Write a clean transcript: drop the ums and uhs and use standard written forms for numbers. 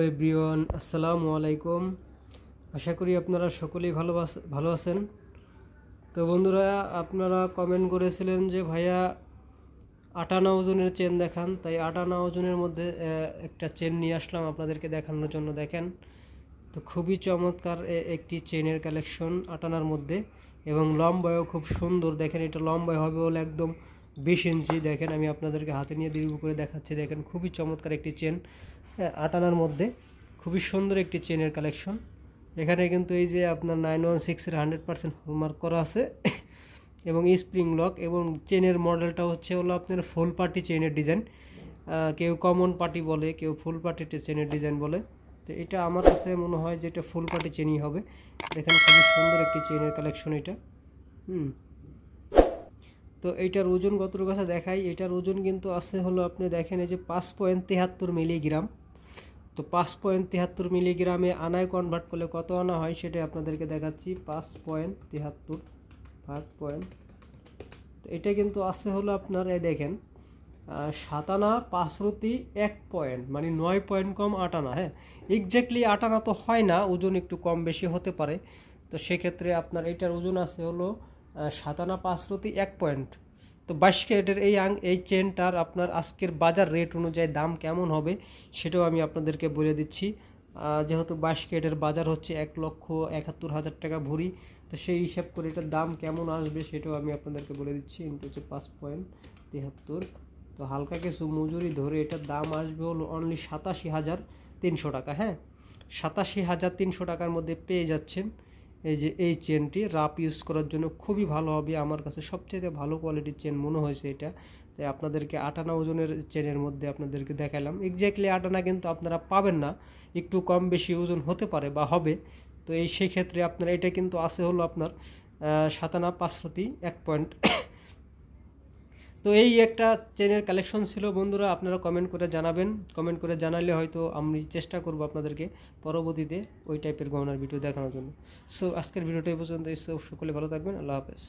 Everyone, আসসালামু আলাইকুম। আশা করি আপনারা সকলেই ভালো আছেন। তো বন্ধুরা, আপনারা কমেন্ট করেছিলেন যে ভাইয়া 58 ওজনের চেন দেখান, তাই 58 ওজনের মধ্যে একটা চেন নিয়ে আসলাম আপনাদেরকে দেখানোর জন্য। দেখেন, তো খুবই চমৎকার একটি চেনের কালেকশন 58 মধ্যে, এবং লম্বায়ও খুব সুন্দর। দেখেন, এটা লম্বায় হবে হলো একদম 20 ইঞ্চি। দেখেন, আমি আপনাদেরকে হাতে নিয়ে দীর্ঘ করে দেখাচ্ছি। দেখেন, খুবই চমৎকার একটি চেন, 58 মধ্যে খুবই সুন্দর একটি চেনের কালেকশন। এখানে কিন্তু এই যে আপনার 916 এর 100% হলমার্ক করা আছে এবং স্প্রিং লক, এবং চেনের মডেলটা হলো আপনার ফুল পার্টি চেনের ডিজাইন। কেউ কমন পার্টি বলে, কেউ ফুল পার্টি চেনের ডিজাইন বলে। তো এটা আমার কাছে মনে হয় যে এটা ফুল পার্টি চেনই হবে। দেখেন, খুবই সুন্দর একটি চেনের কালেকশন এটা। তো এইটার ওজন কতটুকু আছে দেখাই। এটার ওজন কিন্তু আছে হলো, আপনি দেখেন এই যে 5.73 মিলিগ্রাম। তো 5.73 মিলিগ্রামে আনায় কনভার্ট করলে কত আনা হয় সেটা আপনাদেরকে দেখাচ্ছি। 5.73 ভাগ পয়েন্ট, তো এটা কিন্তু আছে হলো আপনার, এই দেখেন 7 আনা 5 1 পয়েন্ট, মানে 9 পয়েন্ট কম 8 আনা। হ্যাঁ, এক্স্যাক্টলি 8 আনা তো হয় না, ওজন একটু কম বেশি হতে পারে। তো সেক্ষেত্রে আপনার এটার ওজন আছে হলো 7 আনা 5 1 পয়েন্ট। তো 22 ক্যারেটের এই চেনটার আপনার আজকের বাজার রেট অনুযায়ী দাম কেমন হবে সেটাও আমি আপনাদেরকে বলে দিচ্ছি। যেহেতু 22 ক্যারেটের বাজার হচ্ছে 1,71,000 টাকা ভরি, তো সেই হিসাব করে এটার দাম কেমন আসবে সেটাও আমি আপনাদেরকে বলে দিচ্ছি। ইন্টু হচ্ছে 5.73, তো হালকা কিছু মজুরি ধরে এটার দাম আসবে হলো অনলি 87,300 টাকা। হ্যাঁ, 87,300 টাকার মধ্যে পেয়ে যাচ্ছেন এই যে এই চেনটি। রাফ ইউজ করার জন্য খুবই ভালো হবে, আমার কাছে সবচেয়ে ভালো কোয়ালিটির চেন মনে হয়েছে এটা। তাই আপনাদেরকে 58 ওজনের চেনের মধ্যে আপনাদেরকে দেখালাম। এক্স্যাক্টলি 58 কিন্তু আপনারা পাবেন না, একটু কম বেশি ওজন হতে পারে বা হবে। তো সেই ক্ষেত্রে আপনার এটা কিন্তু আছে হলো আপনার 7 আনা 5 1 পয়েন্ট। তো এই একটা চেনের কালেকশন ছিল বন্ধুরা। আপনারা কমেন্ট করে জানাবেন, কমেন্ট করে জানালে হয়তো আমি চেষ্টা করব আপনাদেরকে পরবর্তীতে ওই টাইপের গহনার ভিডিও দেখানোর জন্য। সো আজকের ভিডিওটা এই পর্যন্ত। সকলে ভালো থাকবেন, আল্লাহ হাফেজ।